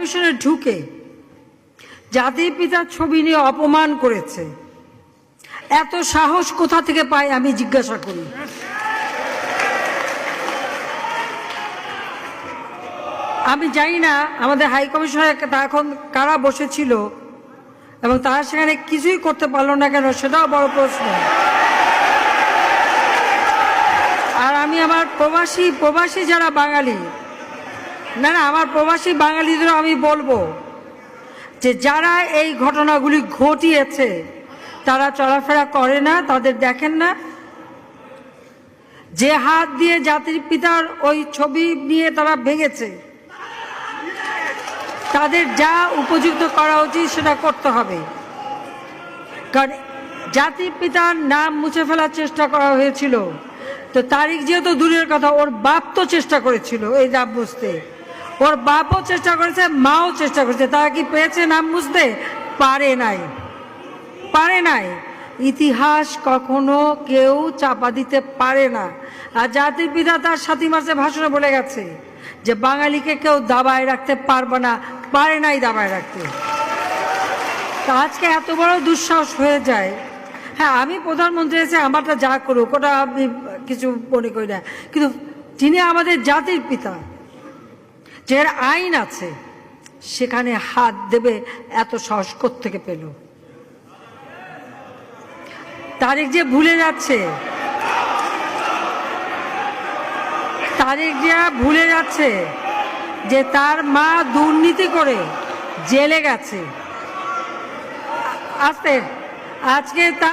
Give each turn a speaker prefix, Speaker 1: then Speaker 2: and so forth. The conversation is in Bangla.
Speaker 1: কমিশনে ঢুকে জাতির পিতার ছবি নিয়ে অপমান করেছে, এত সাহস কোথা থেকে পায় আমি জিজ্ঞাসা করি। আমি জানি না আমাদের হাই কমিশনার এখন কারা বসেছিল এবং তারা সেখানে কিছুই করতে পারলো না কেন, সেটাও বড় প্রশ্ন। আর আমি আমার প্রবাসী যারা বাঙালি, না আমার প্রবাসী বাঙালিদেরও আমি বলবো যে যারা এই ঘটনাগুলি ঘটিয়েছে তারা চলাফেরা করে না, তাদের দেখেন না। যে হাত দিয়ে জাতির পিতার ওই ছবি নিয়ে তারা ভেঙেছে, তাদের যা উপযুক্ত করা উচিত সেটা করতে হবে। কারণ জাতির পিতার নাম মুছে ফেলার চেষ্টা করা হয়েছিল, তো তারিখ যেহেতু দূরের কথা, ওর বাপ তো চেষ্টা করেছিল এই নাম মুছতে, ওর বাপও চেষ্টা করেছে, মাও চেষ্টা করেছে। তারা কি পেয়েছে নাম মুছতে? পারে নাই। ইতিহাস কখনো কেউ চাপা দিতে পারে না। আর জাতির পিতা তার 7 মার্চে ভাষণে বলে গেছে যে বাঙালিকে কেউ দাবায় রাখতে পারবে না, পারে নাই দাবায় রাখতে। তা আজকে এত বড় দুঃসাহস হয়ে যায়। হ্যাঁ, আমি প্রধানমন্ত্রী এসে আমারটা যা করুক ওটা আমি কিছু মনে করি না, কিন্তু যিনি আমাদের জাতির পিতা, যে আইন আছে, সেখানে হাত দেবে এত সাহস কোত্থেকে পেল? তারেক যে ভুলে যাচ্ছে যে তার মা দুর্নীতি করে জেলে গেছে। আজকে তার